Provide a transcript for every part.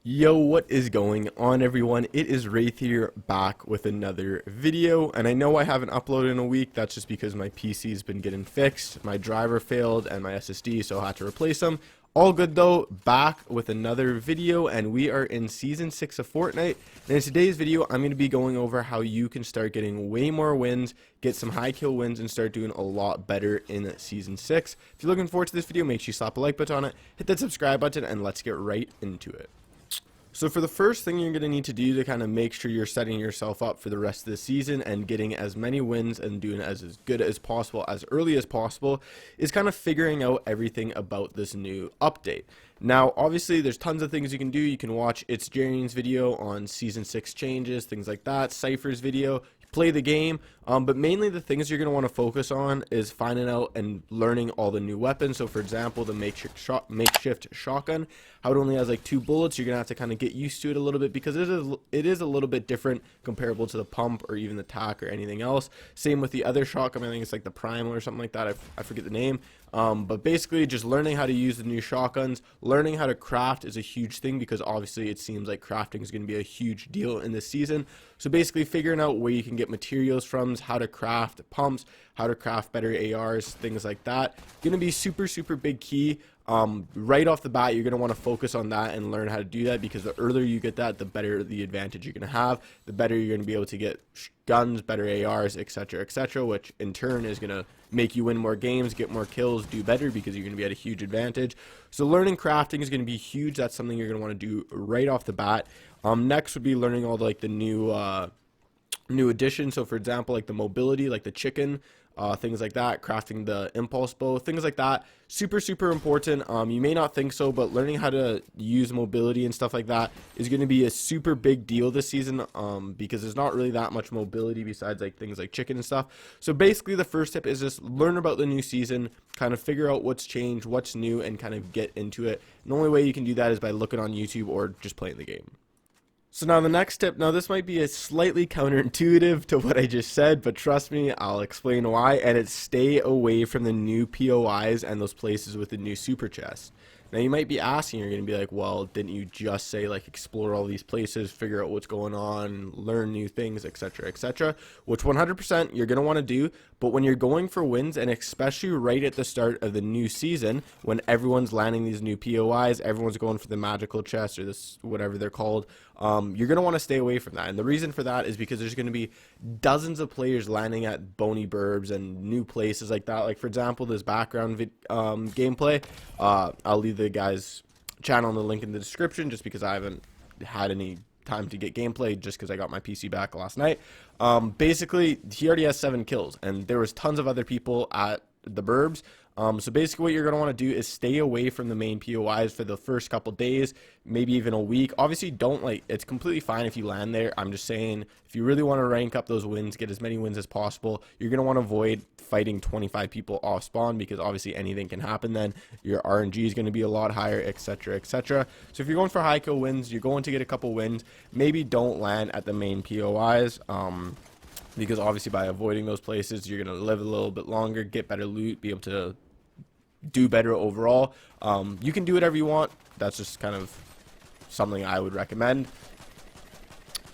Yo, what is going on, everyone? It is Wraith here, back with another video, and I know I haven't uploaded in a week. That's just because my PC's been getting fixed. My driver failed and my SSD, so I had to replace them. All good though, back with another video, and we are in Season 6 of Fortnite. And in today's video, I'm going to be going over how you can start getting way more wins, get some high kill wins, and start doing a lot better in Season 6. If you're looking forward to this video, make sure you slap a like button on it, hit that subscribe button, and let's get right into it. So for the first thing you're going to need to do to kind of make sure you're setting yourself up for the rest of the season and getting as many wins and doing as good as possible as early as possible is kind of figuring out everything about this new update. Now, obviously, there's tons of things you can do. You can watch It's Jerry's video on Season 6 changes, things like that, Cypher's video, play the game, but mainly the things you're going to want to focus on is finding out and learning all the new weapons. So for example, the makeshift shotgun, how it only has like 2 bullets. You're going to have to kind of get used to it a little bit because it is a little bit different comparable to the pump or even the tac or anything else. Same with the other shotgun. I think it's like the primal or something like that. I forget the name. But basically just learning how to use the new shotguns, learning how to craft is a huge thing because obviously it seems like crafting is going to be a huge deal in this season. So basically figuring out where you can get materials from, how to craft pumps, how to craft better ARs, things like that. Going to be super big key. Right off the bat, you're going to want to focus on that and learn how to do that because the earlier you get that, the better the advantage you're going to have, the better you're going to be able to get guns, better ARs, etc., which in turn is going to make you win more games, get more kills, do better because you're going to be at a huge advantage. So learning crafting is going to be huge. That's something you're going to want to do right off the bat. Next would be learning all the new additions. So for example, like the mobility, like the chicken, things like that, crafting the impulse bow, things like that, super important. You may not think so, but learning how to use mobility and stuff like that is going to be a super big deal this season, because there's not really that much mobility besides like things like chicken and stuff. So basically the first tip is just learn about the new season, kind of figure out what's changed, what's new, and kind of get into it. And the only way you can do that is by looking on YouTube or just playing the game. So now the next tip, now this might be a slightly counterintuitive to what I just said, but trust me, I'll explain why, and it's stay away from the new POIs and those places with the new super chests. Now you might be asking, you're going to be like, well, didn't you just say like explore all these places, figure out what's going on, learn new things, etc., which 100% you're going to want to do, but when you're going for wins, and especially right at the start of the new season, when everyone's landing these new POIs, everyone's going for the magical chest or this, whatever they're called, you're going to want to stay away from that. And the reason for that is because there's going to be dozens of players landing at bony burbs and new places like that. Like for example, this background gameplay, I'll leave the guy's channel in the link in the description just because I haven't had any time to get gameplay just because I got my PC back last night. Basically, he already has 7 kills and there was tons of other people at the burbs. So basically what you're going to want to do is stay away from the main POIs for the first couple days, maybe even a week. Obviously don't it's completely fine if you land there. I'm just saying if you really want to rank up those wins, get as many wins as possible, you're going to want to avoid fighting 25 people off spawn because obviously anything can happen then. Your RNG is going to be a lot higher, etc. So if you're going for high kill wins, you're going to get a couple wins, maybe don't land at the main POIs. Because obviously by avoiding those places, you're going to live a little bit longer, get better loot, be able to do better overall. You can do whatever you want. That's just kind of something I would recommend.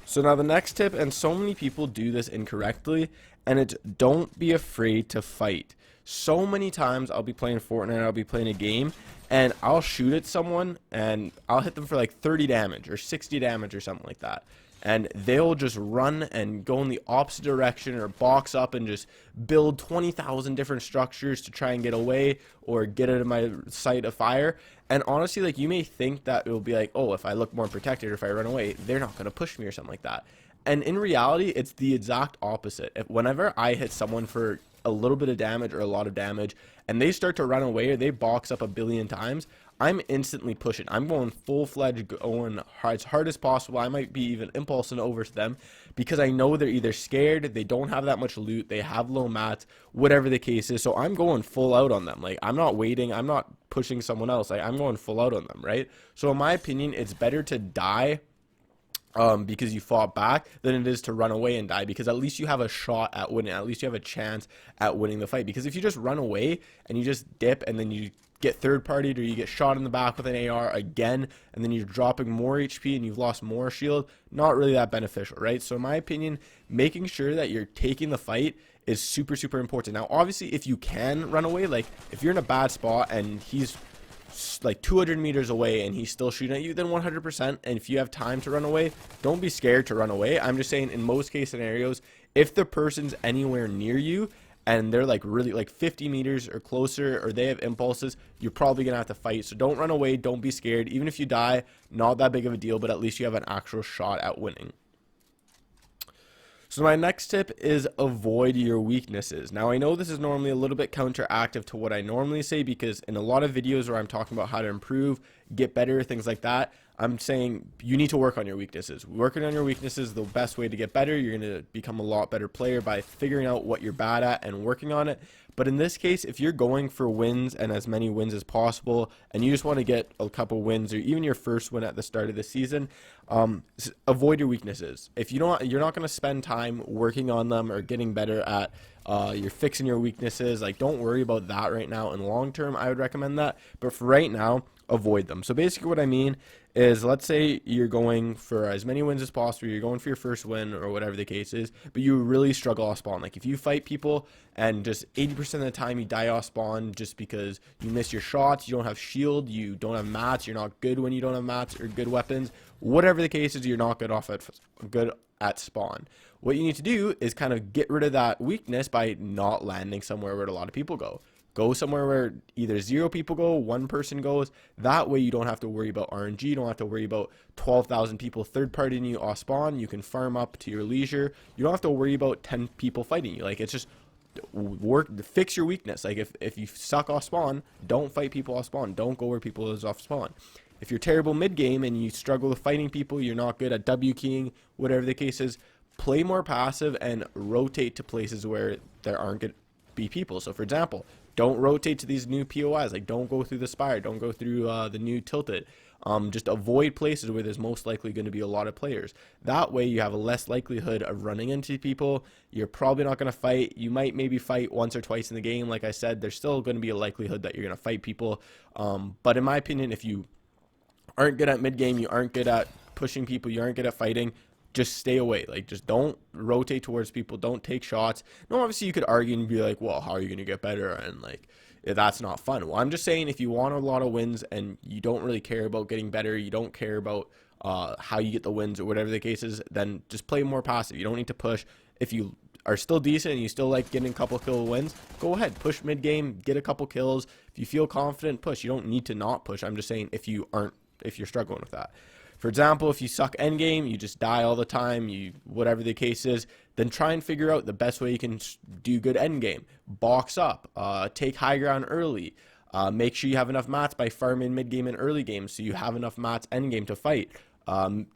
So now the next tip, and so many people do this incorrectly, and it's don't be afraid to fight. So many times I'll be playing Fortnite, I'll be playing a game, and I'll shoot at someone, and I'll hit them for like 30 damage or 60 damage or something like that. And they'll just run and go in the opposite direction or box up and just build 20,000 different structures to try and get away or get out of my sight of fire. And honestly, like you may think that it will be like, oh, if I look more protected or if I run away, they're not going to push me or something like that. And in reality, it's the exact opposite. Whenever I hit someone for a little bit of damage or a lot of damage and they start to run away or they box up a billion times, I'm instantly pushing. I'm going full-fledged, going as hard as possible. I might be even impulsing over to them because I know they're either scared, they don't have that much loot, they have low mats, whatever the case is. So I'm going full out on them. Like I'm not waiting, I'm not pushing someone else. Like I'm going full out on them, right? So in my opinion, it's better to die because you fought back than it is to run away and die, because at least you have a shot at winning, at least you have a chance at winning the fight. Because if you just run away and you just dip and then you get third partied or you get shot in the back with an AR again, and then you're dropping more HP and you've lost more shield, not really that beneficial, right? So in my opinion, making sure that you're taking the fight is super, super important. Now, obviously, if you can run away, like if you're in a bad spot and he's like 200 meters away and he's still shooting at you, then 100%. And if you have time to run away, don't be scared to run away. I'm just saying, in most case scenarios, if the person's anywhere near you and they're like really like 50 meters or closer, or they have impulses, you're probably gonna have to fight. So don't run away, don't be scared. Even if you die, not that big of a deal, but at least you have an actual shot at winning. So my next tip is avoid your weaknesses. Now, I know this is normally a little bit counteractive to what I normally say, because in a lot of videos where I'm talking about how to improve, get better, things like that, I'm saying you need to work on your weaknesses. Working on your weaknesses is the best way to get better. You're going to become a lot better player by figuring out what you're bad at and working on it. But in this case, if you're going for wins and as many wins as possible, and you just want to get a couple wins or even your first win at the start of the season, avoid your weaknesses. If you don't, you're not going to spend time working on them or getting better at you're fixing your weaknesses. Like, don't worry about that right now. In long term, I would recommend that, but for right now, avoid them. So basically what I mean is, let's say you're going for as many wins as possible, you're going for your first win or whatever the case is, but you really struggle off spawn. Like if you fight people and just 80% of the time you die off spawn just because you miss your shots, you don't have shield, you don't have mats, you're not good when you don't have mats or good weapons, whatever the case is, you're not good at spawn. What you need to do is kind of get rid of that weakness by not landing somewhere where a lot of people go. Go somewhere where either 0 people go, 1 person goes. That way you don't have to worry about RNG. You don't have to worry about 12,000 people third-partying you off spawn. You can farm up to your leisure. You don't have to worry about 10 people fighting you. Like, it's just fix your weakness. Like if you suck off spawn, don't fight people off spawn. Don't go where people is off spawn. If you're terrible mid-game and you struggle with fighting people, you're not good at W keying, whatever the case is, play more passive and rotate to places where there aren't going to be people. So for example, don't rotate to these new POIs. Like, don't go through the Spire. Don't go through the new Tilted. Just avoid places where there's most likely going to be a lot of players. That way you have a less likelihood of running into people. You're probably not going to fight. You might maybe fight once or twice in the game. Like I said, there's still going to be a likelihood that you're going to fight people. But in my opinion, if you aren't good at mid-game, you aren't good at pushing people, you aren't good at fighting, just stay away. Like, just don't rotate towards people, don't take shots. No, obviously you could argue and be like, well, how are you going to get better? And like, that's not fun. Well, I'm just saying, if you want a lot of wins and you don't really care about getting better, you don't care about how you get the wins or whatever the case is, then just play more passive. You don't need to push. If you are still decent and you still like getting a couple kill wins, go ahead, push mid game, get a couple kills. If you feel confident, push. You don't need to not push. I'm just saying, if you're struggling with that. For example, if you suck endgame, you just die all the time, whatever the case is, then try and figure out the best way you can do good endgame. Box up, take high ground early, make sure you have enough mats by farming mid game and early game so you have enough mats endgame to fight.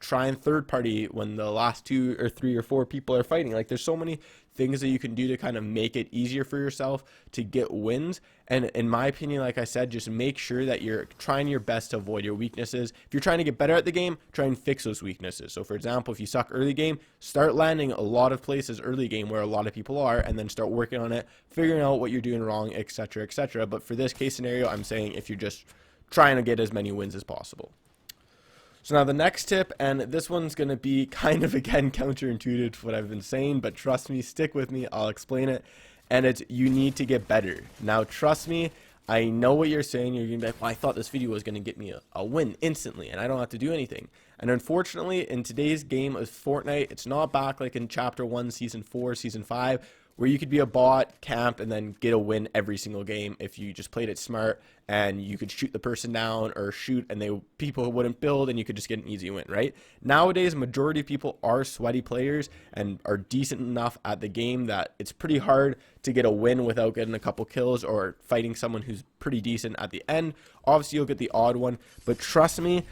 Try and third party when the last 2 or 3 or 4 people are fighting. Like, there's so many things that you can do to kind of make it easier for yourself to get wins. And in my opinion, like I said, just make sure that you're trying your best to avoid your weaknesses. If you're trying to get better at the game, try and fix those weaknesses. So for example, if you suck early game, start landing a lot of places early game where a lot of people are, and then start working on it, figuring out what you're doing wrong, etc., etc. But for this case scenario, I'm saying if you're just trying to get as many wins as possible. So now the next tip, and this one's going to be kind of, again, counterintuitive to what I've been saying, but trust me, stick with me, I'll explain it. And it's, you need to get better. Now, trust me, I know what you're saying. You're going to be like, well, I thought this video was going to get me a win instantly, and I don't have to do anything. And unfortunately, in today's game of Fortnite, it's not back like in Chapter 1, Season 4, Season 5, where you could be a bot, camp, and then get a win every single game if you just played it smart, and you could shoot the person down or shoot and people wouldn't build and you could just get an easy win, right? Nowadays, majority of people are sweaty players and are decent enough at the game that it's pretty hard to get a win without getting a couple kills or fighting someone who's pretty decent at the end. Obviously, you'll get the odd one, but trust me,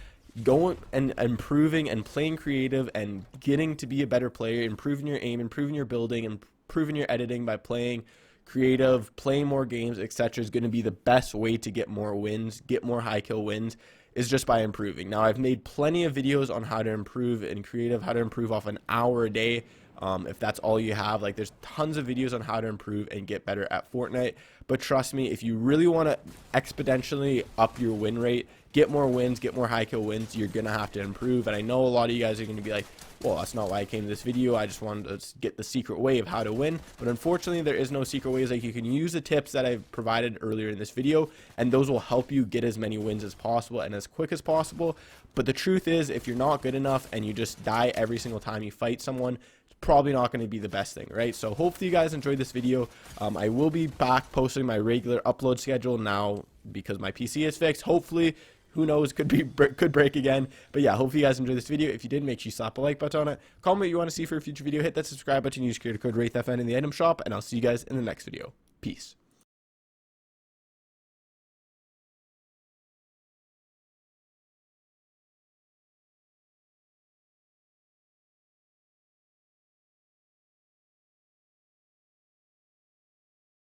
going and improving and playing creative and getting to be a better player, improving your aim, improving your building, and improving your editing by playing creative, playing more games, etc. is going to be the best way to get more wins, get more high kill wins, is just by improving. Now, I've made plenty of videos on how to improve in creative, how to improve off an hour a day. If that's all you have, like, there's tons of videos on how to improve and get better at Fortnite. But trust me, if you really want to exponentially up your win rate, get more wins, get more high kill wins, you're gonna have to improve. And I know a lot of you guys are gonna be like, well, that's not why I came to this video. I just wanted to get the secret way of how to win. But unfortunately, there is no secret ways. Like, you can use the tips that I've provided earlier in this video, and those will help you get as many wins as possible and as quick as possible. But the truth is, if you're not good enough and you just die every single time you fight someone, it's probably not going to be the best thing, right? So hopefully you guys enjoyed this video. I will be back posting my regular upload schedule now because my PC is fixed. Hopefully, who knows, could break again. But yeah, hopefully you guys enjoyed this video. If you did, make sure you slap a like button on it. Comment what you want to see for a future video. Hit that subscribe button. Use creator code WraithFN in the item shop. And I'll see you guys in the next video. Peace.